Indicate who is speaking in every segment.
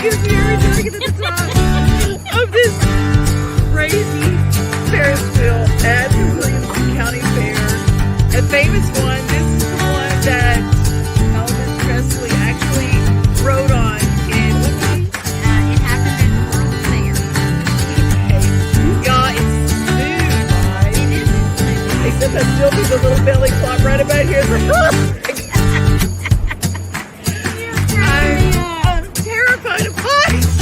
Speaker 1: is Mary doing it at the top of this crazy Ferris wheel at the Williamson County Fair. A famous one. This is the one that Elvis Presley actually rode on in what city?
Speaker 2: It happened at the World's Fair.
Speaker 1: Y'all, it's smooth, right?
Speaker 2: It is smooth.
Speaker 1: Except I still do the little belly flop right about here. It's like, I'm terrified of heights.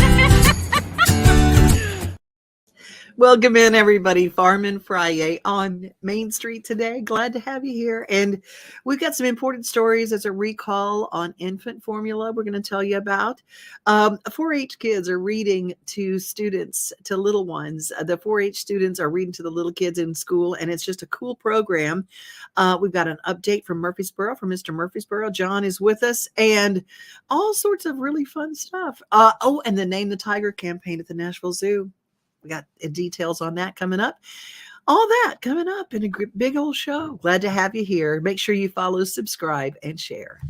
Speaker 1: Welcome in, everybody. Farmin, FriYay on Main Street today. Glad to have you here. And we've got some important stories as a recall on infant formula we're going to tell you about. 4-H kids are reading to students, to little ones. The 4-H students are reading to the little kids in school, and it's just a cool program. We've got an update from Murfreesboro, from Mr. Murfreesboro. John is with us, and all sorts of really fun stuff. And the Name the Tiger campaign at the Nashville Zoo. We got details on that coming up. All that coming up in a big old show. Glad to have you here. Make sure you follow, subscribe, and share.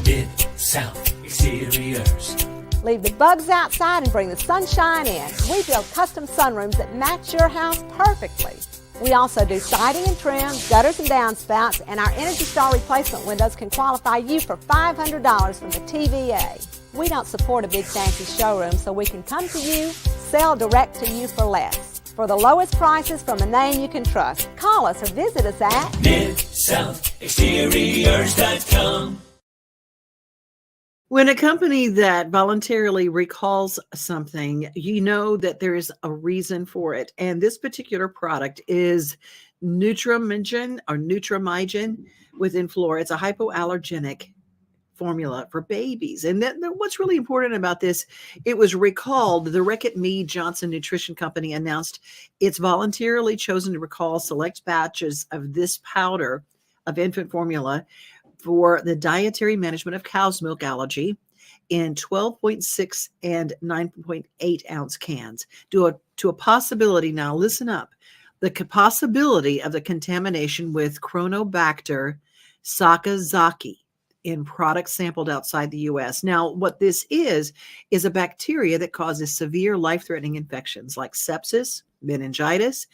Speaker 3: Mid-South Exteriors.
Speaker 4: Leave the bugs outside and bring the sunshine in. We build custom sunrooms that match your house perfectly. We also do siding and trim, gutters and downspouts, and our Energy Star replacement windows can qualify you for $500 from the TVA. We don't support a big fancy showroom, so we can come to you, sell direct to you for less. For the lowest prices from a name you can trust, call us or visit us at
Speaker 3: MidSouthExteriors.com.
Speaker 1: When a company that voluntarily recalls something, you know that there is a reason for it. And this particular product is Nutrimygen with Enflora. It's a hypoallergenic formula for babies. And what's really important about this, it was recalled. The Reckitt Mead Johnson Nutrition Company announced it's voluntarily chosen to recall select batches of this powder of infant formula for the dietary management of cow's milk allergy in 12.6 and 9.8 ounce cans to a possibility. Now listen up, the possibility of the contamination with Chronobacter sakazaki in products sampled outside the U.S. Now, what this is a bacteria that causes severe life-threatening infections like sepsis, meningitis,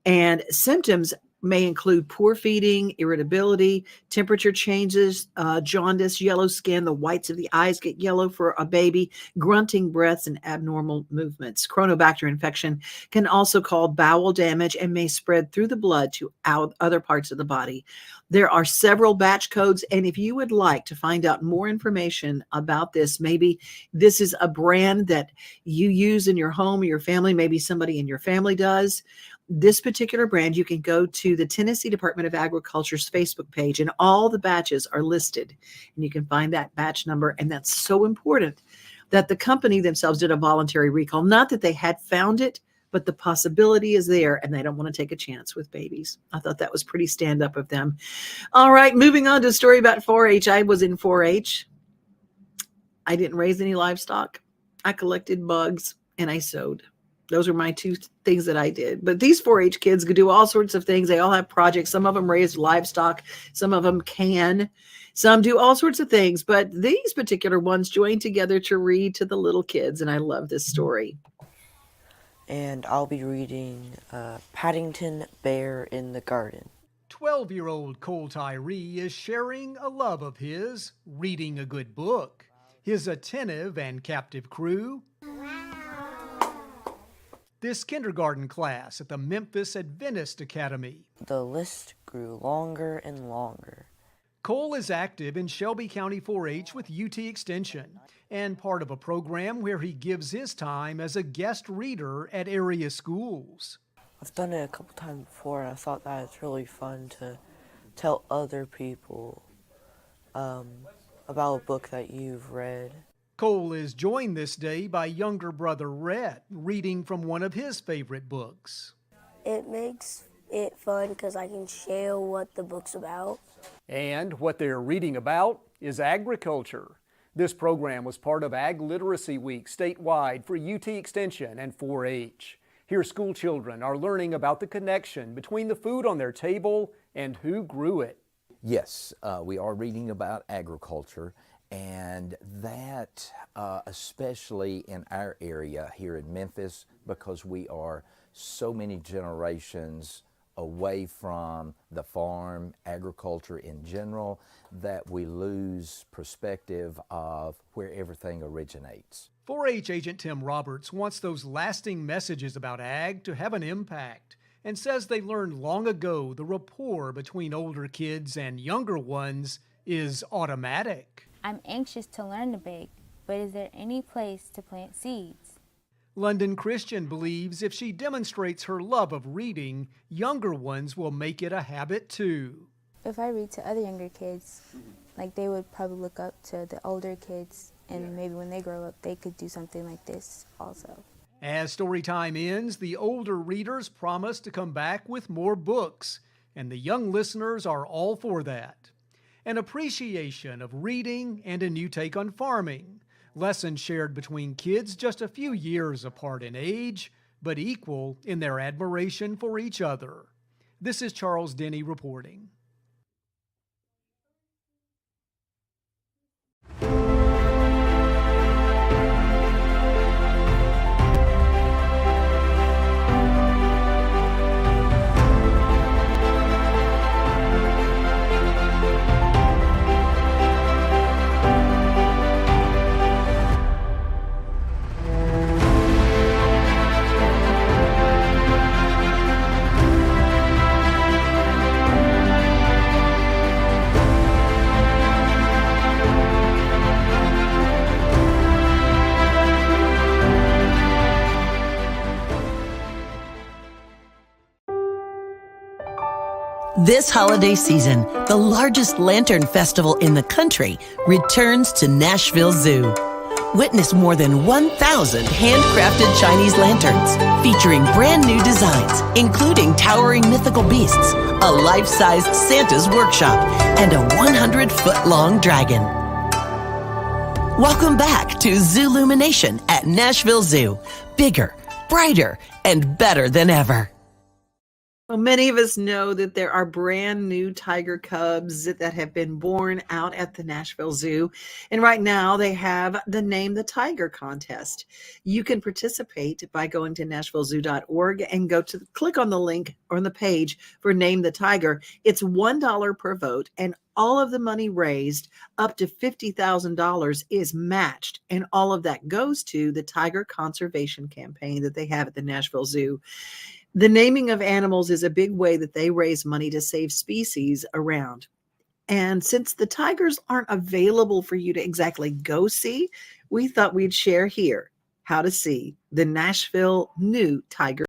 Speaker 1: and symptoms may include poor feeding, irritability, temperature changes, jaundice, yellow skin, the whites of the eyes get yellow for a baby, grunting breaths, and abnormal movements. Chronobacter infection can also cause bowel damage and may spread through the blood to other parts of the body. There are several batch codes, and if you would like to find out more information about this, maybe this is a brand that you use in your home or your family, maybe somebody in your family does. This particular brand, you can go to the Tennessee Department of Agriculture's Facebook page, and all the batches are listed, and you can find that batch number. And that's so important that the company themselves did a voluntary recall. Not that they had found it, but the possibility is there, and they don't want to take a chance with babies. I thought that was pretty stand up of them. All right, moving on to a story about 4-H. I was in 4-H. I didn't raise any livestock. I collected bugs, and I sewed. Those are my two things that I did. But these 4-H kids could do all sorts of things. They all have projects. Some of them raise livestock. Some of them can. Some do all sorts of things. But these particular ones joined together to read to the little kids. And I love this story.
Speaker 5: And I'll be reading Paddington Bear in the Garden.
Speaker 6: 12-year-old Cole Tyree is sharing a love of his, reading a good book. His attentive and captive crew. This kindergarten class at the Memphis Adventist Academy.
Speaker 5: The list grew longer and longer.
Speaker 6: Cole is active in Shelby County 4-H with UT Extension and part of a program where he gives his time as a guest reader at area schools.
Speaker 5: I've done it a couple times before, and I thought that it's really fun to tell other people about a book that you've read.
Speaker 6: Cole is joined this day by younger brother Rhett, reading from one of his favorite books.
Speaker 7: It makes it fun because I can share what the book's about.
Speaker 8: And what they're reading about is agriculture. This program was part of Ag Literacy Week statewide for UT Extension and 4-H. Here, school children are learning about the connection between the food on their table and who grew it.
Speaker 9: Yes, we are reading about agriculture, And that, especially in our area here in Memphis, because we are so many generations away from the farm, agriculture in general, that we lose perspective of where everything originates.
Speaker 6: 4-H agent Tim Roberts wants those lasting messages about ag to have an impact and says they learned long ago the rapport between older kids and younger ones is automatic.
Speaker 10: I'm anxious to learn to bake, but is there any place to plant seeds?
Speaker 6: London Christian believes if she demonstrates her love of reading, younger ones will make it a habit too.
Speaker 10: If I read to other younger kids, like they would probably look up to the older kids, and maybe when they grow up, they could do something like this also.
Speaker 6: As Storytime ends, the older readers promise to come back with more books, and the young listeners are all for that. An appreciation of reading and a new take on farming. Lessons shared between kids just a few years apart in age, but equal in their admiration for each other. This is Charles Denny reporting.
Speaker 11: This holiday season, the largest lantern festival in the country returns to Nashville Zoo. Witness more than 1,000 handcrafted Chinese lanterns featuring brand new designs, including towering mythical beasts, a life-sized Santa's workshop, and a 100-foot-long dragon. Welcome back to Zoolumination at Nashville Zoo. Bigger, brighter, and better than ever.
Speaker 1: Well, many of us know that there are brand new tiger cubs that have been born out at the Nashville Zoo. And right now they have the Name the Tiger contest. You can participate by going to nashvillezoo.org and click on the link on the page for Name the Tiger. It's $1 per vote, and all of the money raised, up to $50,000, is matched. And all of that goes to the tiger conservation campaign that they have at the Nashville Zoo. The naming of animals is a big way that they raise money to save species around. And since the tigers aren't available for you to exactly go see, we thought we'd share here how to see the Nashville new tiger.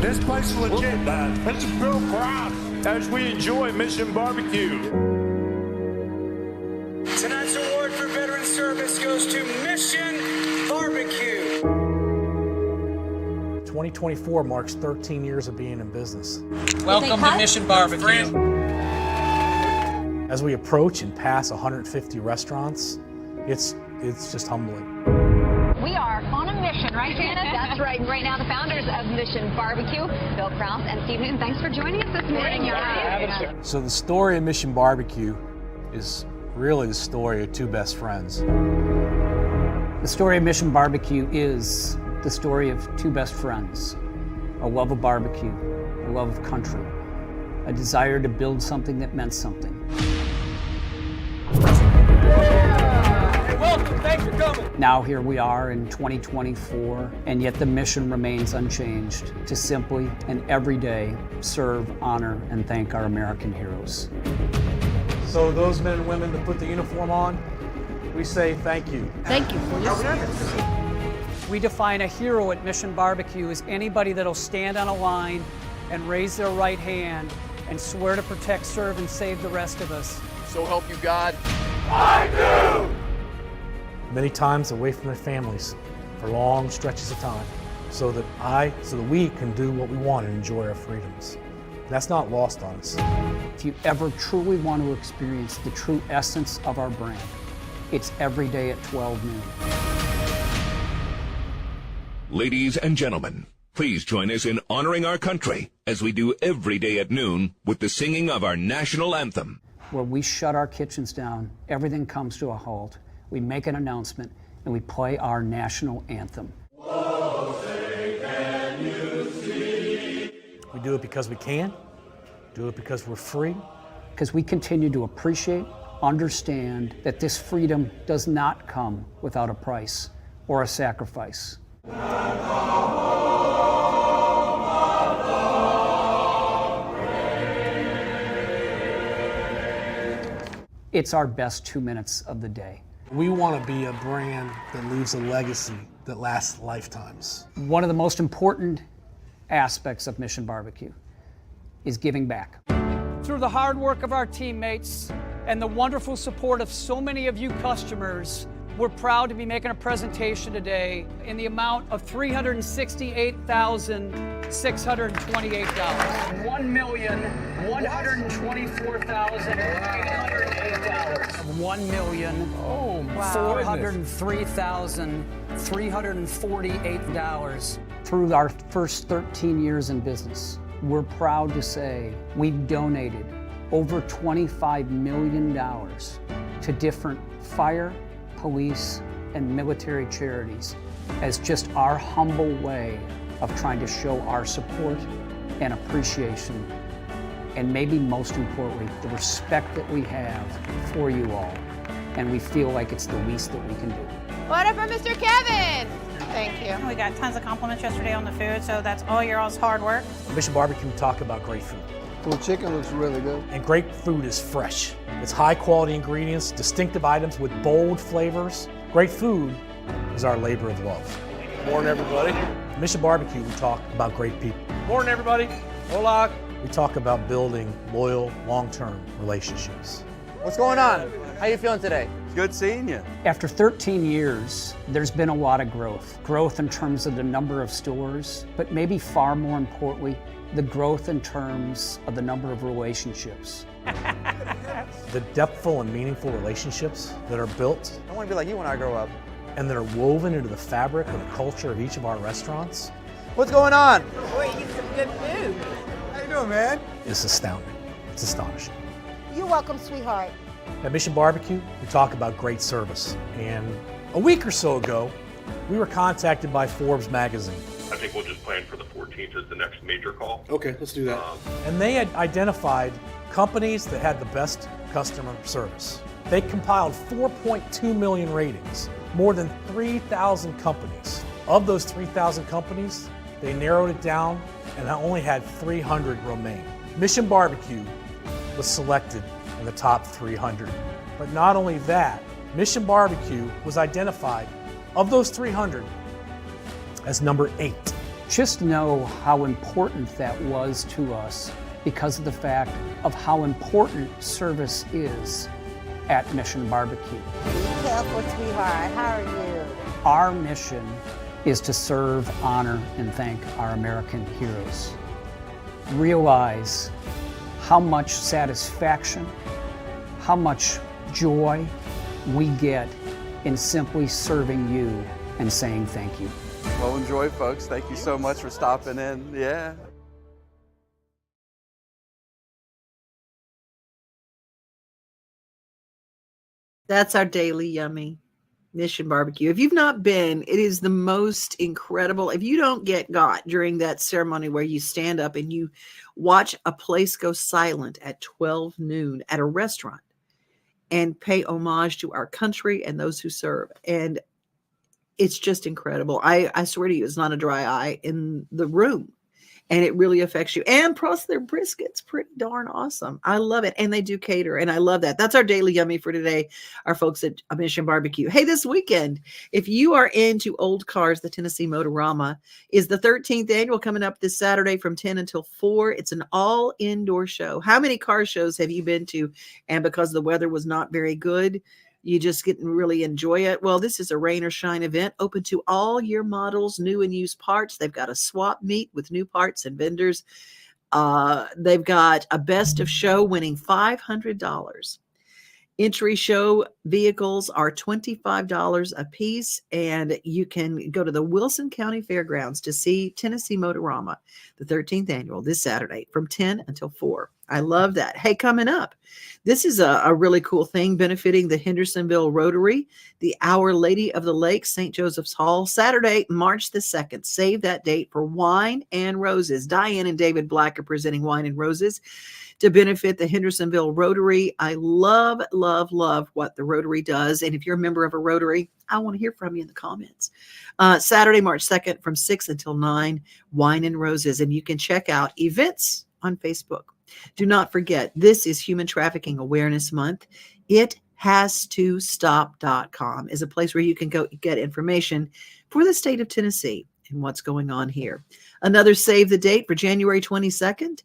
Speaker 12: This place is legit. Let's feel proud as we enjoy Mission Barbecue.
Speaker 13: Tonight's award for veteran service goes to Mission Barbecue.
Speaker 14: 2024 marks 13 years of being in business.
Speaker 15: Welcome to Mission Barbecue.
Speaker 14: As we approach and pass 150 restaurants, it's just humbling.
Speaker 16: We are on a mission, right, Janet? That's right. And right now, the founders of Mission Barbecue, Bill Krause and Steve Newton, thanks for joining us this morning.
Speaker 14: So the story of Mission Barbecue is really the story of two best friends.
Speaker 17: The story of Mission Barbecue is the story of two best friends, a love of barbecue, a love of country, a desire to build something that meant something.
Speaker 15: Welcome, thanks for coming.
Speaker 17: Now here we are in 2024, and yet the mission remains unchanged, to simply and every day serve, honor, and thank our American heroes.
Speaker 14: So those men and women that put the uniform on, we say thank you.
Speaker 17: Thank you for your service. We define a hero at Mission Barbecue as anybody that'll stand on a line and raise their right hand and swear to protect, serve, and save the rest of us.
Speaker 15: So help you God.
Speaker 14: Many times away from their families for long stretches of time, so that we can do what we want and enjoy our freedoms. That's not lost on us.
Speaker 17: If you ever truly want to experience the true essence of our brand, it's every day at 12 noon.
Speaker 18: Ladies and gentlemen, please join us in honoring our country as we do every day at noon with the singing of our national anthem.
Speaker 17: Where we shut our kitchens down, everything comes to a halt, we make an announcement, and we play our national anthem.
Speaker 14: We do it because we can, do it because we're free.
Speaker 17: Because we continue to appreciate, understand that this freedom does not come without a price or a sacrifice. It's our best 2 minutes of the day.
Speaker 14: We want to be a brand that leaves a legacy that lasts lifetimes.
Speaker 17: One of the most important aspects of Mission Barbecue is giving back. Through the hard work of our teammates and the wonderful support of so many of you customers, we're proud to be making a presentation today in the amount of $368,628. $1,124,808. $1,403,348. Through our first 13 years in business, we're proud to say we've donated over $25 million to different fire, police, and military charities as just our humble way of trying to show our support and appreciation, and maybe most importantly, the respect that we have for you all, and we feel like it's the least that we can do.
Speaker 2: What up for Mr. Kevin? Thank you.
Speaker 19: We got tons of compliments yesterday on the food, so that's all your all's hard work.
Speaker 14: Mission Barbecue, we talk about great food.
Speaker 20: The chicken looks really good.
Speaker 14: And great food is fresh. It's high quality ingredients, distinctive items with bold flavors. Great food is our labor of love.
Speaker 15: Morning, everybody.
Speaker 14: Mission Barbecue, we talk about great people.
Speaker 15: Morning, everybody. Hola.
Speaker 14: We talk about building loyal, long-term relationships.
Speaker 15: What's going on? How you feeling today? Good seeing you.
Speaker 17: After 13 years, there's been a lot of growth. Growth in terms of the number of stores, but maybe far more importantly, the growth in terms of the number of relationships.
Speaker 14: The depthful and meaningful relationships that are built.
Speaker 15: I want to be like you when I grow up.
Speaker 14: And that are woven into the fabric of the culture of each of our restaurants.
Speaker 15: What's going on?
Speaker 2: Boy, you get some good food.
Speaker 15: How you doing, man?
Speaker 14: It's astounding. It's astonishing.
Speaker 4: You're welcome, sweetheart.
Speaker 14: At Mission Barbecue, we talk about great service. And a week or so ago, we were contacted by Forbes magazine.
Speaker 21: I think we'll just plan for the 14th as the next major call.
Speaker 14: Okay, let's do that. And they had identified companies that had the best customer service. They compiled 4.2 million ratings, more than 3,000 companies. Of those 3,000 companies, they narrowed it down and only had 300 remain. Mission Barbecue was selected in the top 300. But not only that, Mission Barbecue was identified, of those 300, as number 8.
Speaker 17: Just know how important that was to us because of the fact of how important service is at Mission Barbecue.
Speaker 4: Be careful, sweetheart. How are you?
Speaker 17: Our mission is to serve, honor, and thank our American heroes. Realize how much satisfaction, how much joy we get in simply serving you and saying thank you.
Speaker 15: Well, enjoy, folks. Thank you so much for stopping in. Yeah.
Speaker 1: That's our daily yummy Mission Barbecue. If you've not been, it is the most incredible. If you don't get got during that ceremony where you stand up and you watch a place go silent at 12 noon at a restaurant and pay homage to our country and those who serve. And it's just incredible. I swear to you, it's not a dry eye in the room. and it really affects you. And plus their brisket's pretty darn awesome. I love it. And they do cater, and I love that. That's our daily yummy for today, our folks at Mission Barbecue. Hey, this weekend, if you are into old cars, the Tennessee Motorama is the 13th annual, coming up this Saturday from 10 until 4. It's an all indoor show. How many car shows have you been to, and because the weather was not very good, you just didn't really enjoy it? Well, this is a rain or shine event, open to all year models, new and used parts. They've got a swap meet with new parts and vendors. They've got a best of show winning $500. Entry show vehicles are $25 a piece, and you can go to the Wilson County Fairgrounds to see Tennessee Motorama, the 13th annual, this Saturday from 10 until 4. I love that. Hey, coming up, this is a really cool thing benefiting the Hendersonville Rotary, the Our Lady of the Lake, St. Joseph's Hall, Saturday, March the 2nd. Save that date for Wine and Roses. Diane and David Black are presenting Wine and Roses to benefit the Hendersonville Rotary. I love, love, love what the Rotary does. And if you're a member of a Rotary, I want to hear from you in the comments. Saturday, March 2nd from 6 until 9, Wine and Roses. And you can check out events on Facebook. Do not forget, this is Human Trafficking Awareness Month. ItHasToStop.com is a place where you can go get information for the state of Tennessee and what's going on here. Another save the date for January 22nd.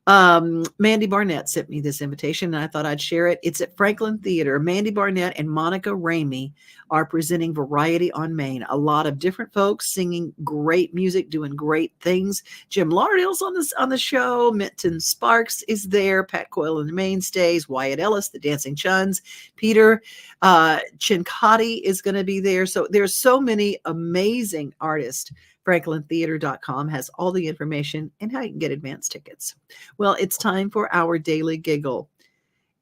Speaker 1: Mandy Barnett sent me this invitation, and I thought I'd share it. It's at Franklin Theater. Mandy Barnett and Monica Ramey are presenting Variety on Main. A lot of different folks singing great music, doing great things. Jim Lauderdale's on the show. Minton Sparks is there. Pat Coyle and the Mainstays. Wyatt Ellis, the Dancing Chuns. Peter Cincotti is going to be there. So there's so many amazing artists. FranklinTheater.com has all the information and how you can get advance tickets. Well, it's time for our daily giggle.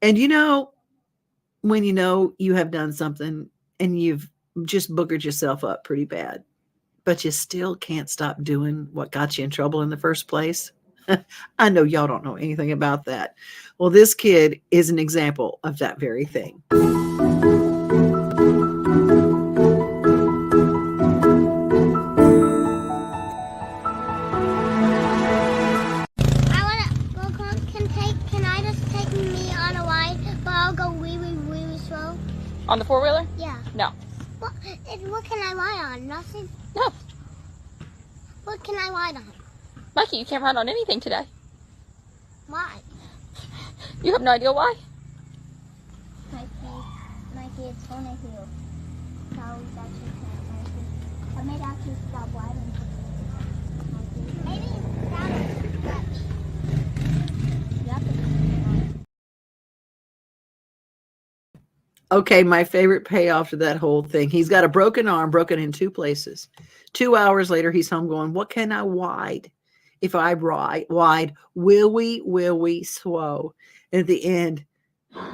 Speaker 1: And you know, when you know you have done something and you've just boogered yourself up pretty bad, but you still can't stop doing what got you in trouble in the first place. I know y'all don't know anything about that. Well, this kid is an example of that very thing.
Speaker 3: On the four-wheeler?
Speaker 7: Yeah.
Speaker 3: No.
Speaker 7: What can I ride on? Nothing?
Speaker 3: No.
Speaker 7: What can I ride on?
Speaker 3: Mikey, you can't ride on anything today.
Speaker 7: Why?
Speaker 3: You have no idea why?
Speaker 7: Mikey, it's on a hill. No, that's your cat, Mikey. I may actually stop riding. Maybe that was
Speaker 1: Okay, my favorite payoff to that whole thing. He's got a broken arm, broken in 2 places. 2 hours later, he's home going, what can I ride? If I ride, will we, swow? And at the end,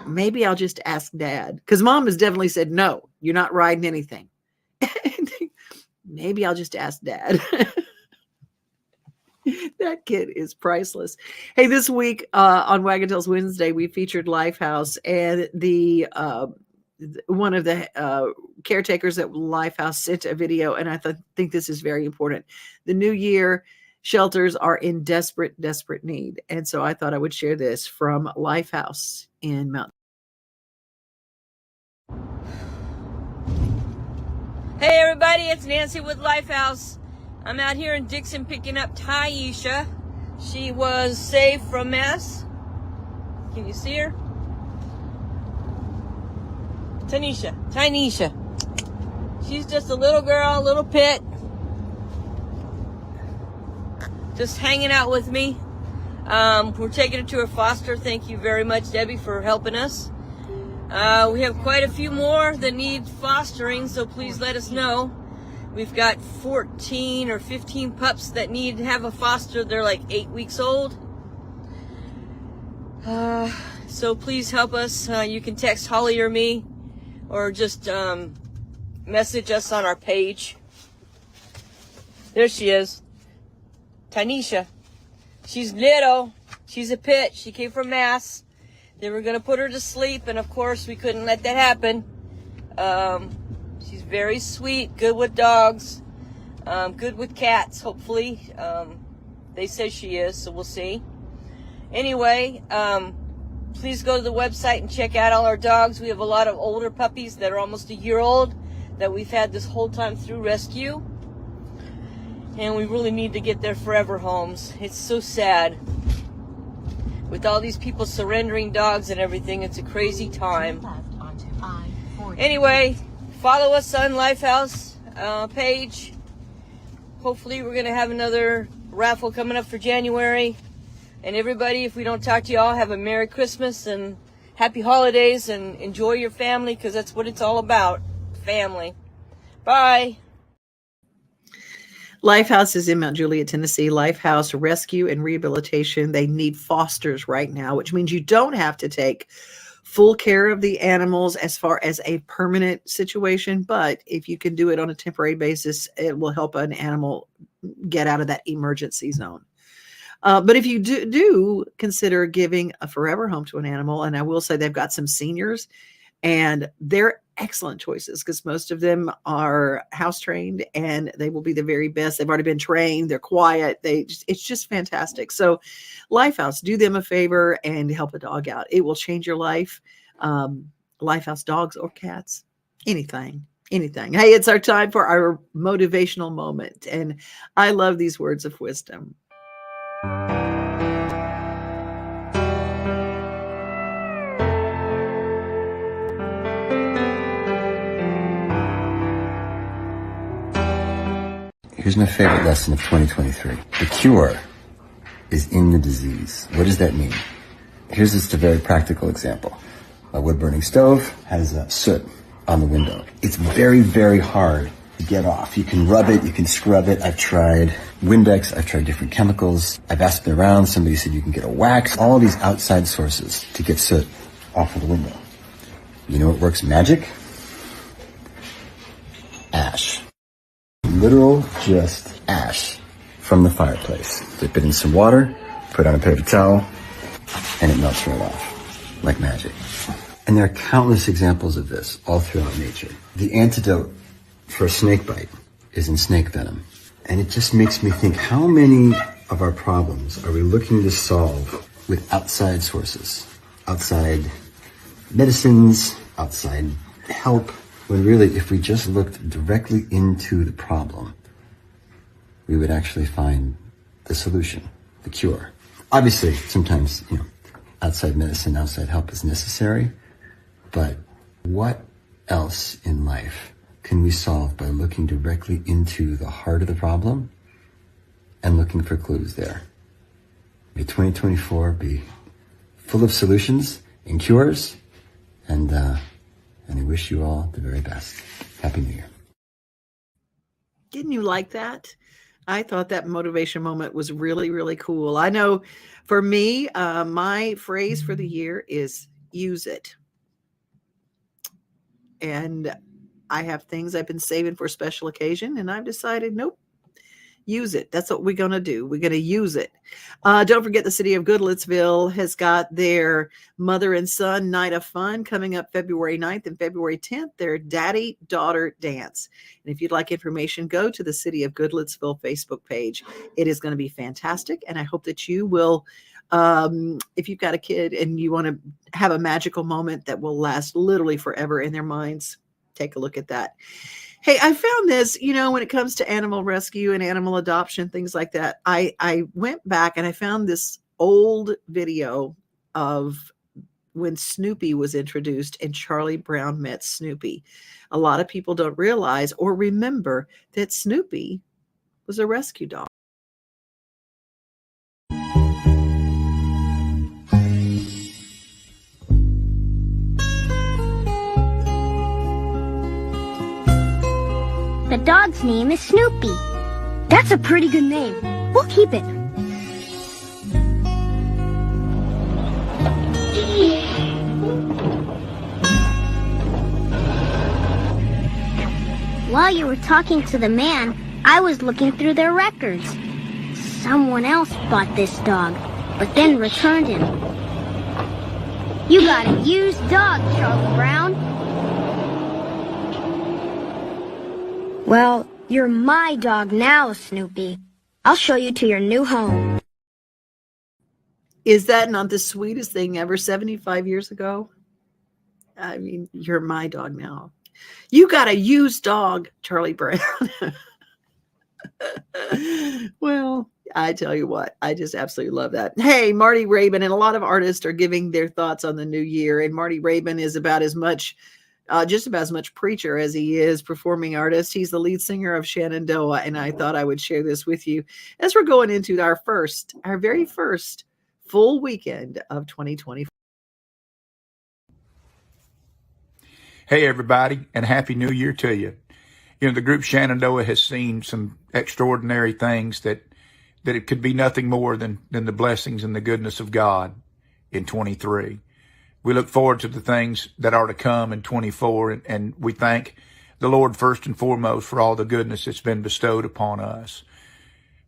Speaker 1: maybe I'll just ask Dad. Because Mom has definitely said, no, you're not riding anything. Maybe I'll just ask Dad. That kid is priceless. Hey, this week on Wagon Tales Wednesday, we featured Lifehouse, and the one of the caretakers at Lifehouse sent a video, and I think this is very important. The New Year shelters are in desperate, desperate need, and so I thought I would share this from Lifehouse in Mountain.
Speaker 22: Hey everybody, it's Nancy with Lifehouse. I'm out here in Dixon picking up Taisha. She was saved from mess. Can you see her? Tanisha. She's just a little girl, little pit. Just hanging out with me. We're taking her to her foster. Thank you very much, Debbie, for helping us. We have quite a few more that need fostering, so please let us know. We've got 14 or 15 pups that need to have a foster. They're like 8 weeks old. So please help us. You can text Holly or me, or just message us on our page. There she is. Tanisha. She's little. She's a pit. She came from Mass. They were going to put her to sleep, and of course we couldn't let that happen. She's very sweet, good with dogs, good with cats, hopefully. They say she is, so we'll see. Anyway, please go to the website and check out all our dogs. We have a lot of older puppies that are almost a year old that we've had this whole time through rescue. And we really need to get their forever homes. It's so sad. With all these people surrendering dogs and everything, it's a crazy time. Anyway, follow us on Lifehouse page. Hopefully we're going to have another raffle coming up for January. And everybody, if we don't talk to you all, have a Merry Christmas and Happy Holidays and enjoy your family, because that's what it's all about. Family. Bye.
Speaker 1: Lifehouse is in Mount Juliet, Tennessee. Lifehouse Rescue and Rehabilitation. They need fosters right now, which means you don't have to take full care of the animals as far as a permanent situation. But if you can do it on a temporary basis, it will help an animal get out of that emergency zone. But if you do consider giving a forever home to an animal, and I will say they've got some seniors, and they're excellent choices because most of them are house trained and they will be the very best. They've already been trained. They're quiet. It's just fantastic. So Lifehouse, do them a favor and help a dog out. It will change your life. Lifehouse dogs or cats, anything. Hey, it's our time for our motivational moment. And I love these words of wisdom.
Speaker 5: Here's my favorite lesson of 2023. The cure is in the disease. What does that mean? Here's just a very practical example. A wood-burning stove has soot on the window. It's very, very hard to get off. You can rub it, you can scrub it. I've tried Windex, I've tried different chemicals. I've asked around, somebody said you can get a wax. All these outside sources to get soot off of the window. You know what works magic? Ash. Literal just ash from the fireplace. Dip it in some water, put on a paper towel, and it melts right off like magic. And there are countless examples of this all throughout nature. The antidote for a snake bite is in snake venom. And it just makes me think, how many of our problems are we looking to solve with outside sources? Outside medicines, outside help, when really, if we just looked directly into the problem, we would actually find the solution, the cure. Obviously, sometimes, outside medicine, outside help is necessary, but what else in life can we solve by looking directly into the heart of the problem and looking for clues there? May 2024 be full of solutions and cures, and I wish you all the very best. Happy New Year.
Speaker 1: Didn't you like that? I thought that motivation moment was really, really cool. I know for me, my phrase for the year is use it. And I have things I've been saving for a special occasion, and I've decided, nope, use it. That's what we're going to do. We're going to use it. Don't forget the city of Goodlettsville has got their mother and son night of fun coming up February 9th and February 10th, their daddy-daughter dance. And if you'd like information, go to the city of Goodlettsville Facebook page. It is going to be fantastic. And I hope that you will, if you've got a kid and you want to have a magical moment that will last literally forever in their minds, take a look at that. Hey, I found this, when it comes to animal rescue and animal adoption, things like that. I went back and I found this old video of when Snoopy was introduced and Charlie Brown met Snoopy. A lot of people don't realize or remember that Snoopy was a rescue dog.
Speaker 7: The dog's name is Snoopy. That's a pretty good name. We'll keep it. While you were talking to the man, I was looking through their records. Someone else bought this dog, but then returned him. You got a used dog, Charlie Brown. Well, you're my dog now, Snoopy. I'll show you to your new home.
Speaker 1: Is that not the sweetest thing ever? 75 years ago? I mean, you're my dog now. You got a used dog, Charlie Brown. Well, I tell you what, I just absolutely love that. Hey, Marty Raybon, and a lot of artists are giving their thoughts on the new year. And Marty Raybon is about as much, just about as much preacher as he is performing artist. He's the lead singer of Shenandoah. And I thought I would share this with you as we're going into our very first full weekend of 2024.
Speaker 8: Hey, everybody, and Happy New Year to you. You know, the group Shenandoah has seen some extraordinary things that it could be nothing more than the blessings and the goodness of God in 23. We look forward to the things that are to come in 24, and we thank the Lord first and foremost for all the goodness that's been bestowed upon us.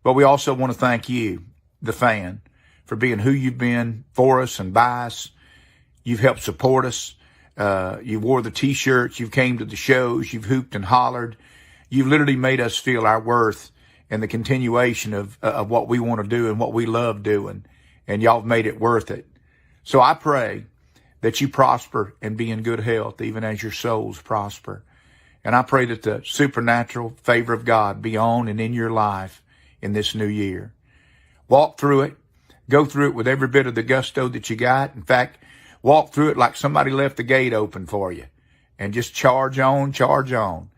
Speaker 8: But we also want to thank you, the fan, for being who you've been for us and by us. You've helped support us. You wore the T-shirts. You've came to the shows. You've hooped and hollered. You've literally made us feel our worth and the continuation of what we want to do and what we love doing. And y'all have made it worth it. So I pray that you prosper and be in good health, even as your souls prosper. And I pray that the supernatural favor of God be on and in your life in this new year. Walk through it. Go through it with every bit of the gusto that you got. In fact, walk through it like somebody left the gate open for you. And just charge on, charge on.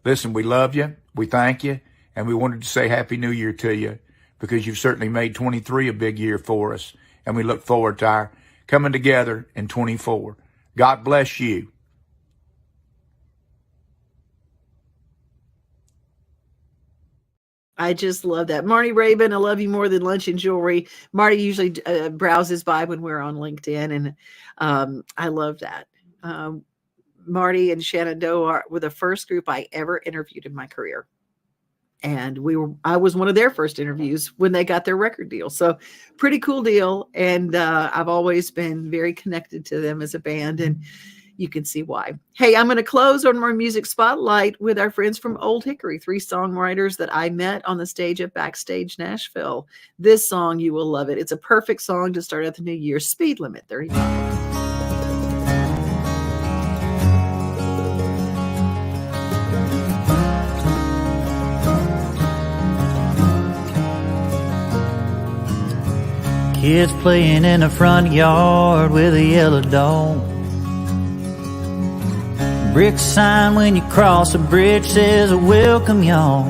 Speaker 8: Listen, we love you. We thank you. And we wanted to say Happy New Year to you because you've certainly made 23 a big year for us. And we look forward to our coming together in 24. God bless you.
Speaker 1: I just love that. Marty Raybon, I love you more than lunch and jewelry. Marty usually browses by when we're on LinkedIn, and I love that. Marty and Shenandoah were the first group I ever interviewed in my career. And I was one of their first interviews when they got their record deal. So pretty cool deal. And I've always been very connected to them as a band, and you can see why. Hey, I'm going to close on our music spotlight with our friends from Old Hickory, 3 songwriters that I met on the stage at Backstage Nashville. This song, you will love it. It's a perfect song to start out the new year. Speed Limit 35.
Speaker 9: Kids playing in the front yard with a yellow dog. Brick sign when you cross a bridge says welcome y'all.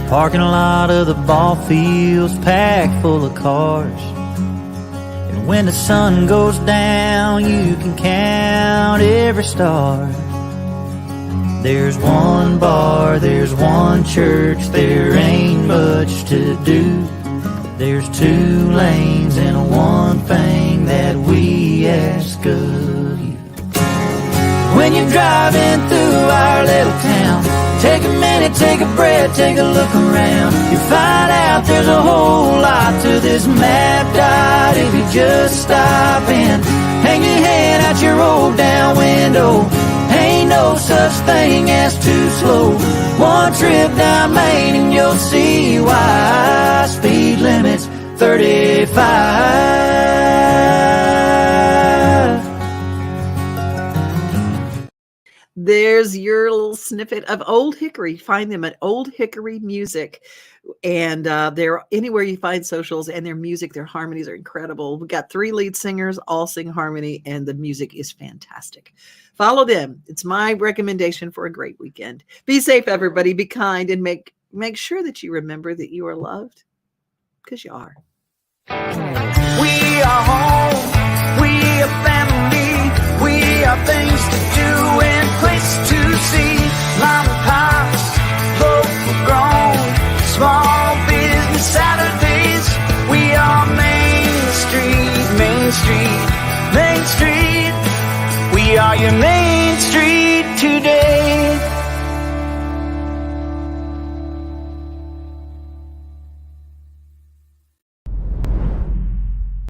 Speaker 9: Parking lot of the ball fields packed full of cars. And when the sun goes down you can count every star. There's one bar, there's one church, there ain't much to do. There's 2 lanes and one thing that we ask of you. When you're driving through our little town, take a minute, take a breath, take a look around. You find out there's a whole lot to this map dot if you just stop and hang your head out your rolled down window. Ain't no such thing as too slow. One trip down Main and you'll see why. Speed limit's 35.
Speaker 1: There's your little snippet of Old Hickory. Find them at Old Hickory Music. And they're anywhere you find socials, and their music, their harmonies are incredible. We got 3 lead singers, all sing harmony, and the music is fantastic. Follow them. It's my recommendation for a great weekend. Be safe, everybody. Be kind, and make sure that you remember that you are loved, because you are.
Speaker 13: We are home. We are family. We are things to do and places to see. Mom and pops, local grown, small business Saturdays. We are Main Street, Main Street, Main Street. We are your Main Street.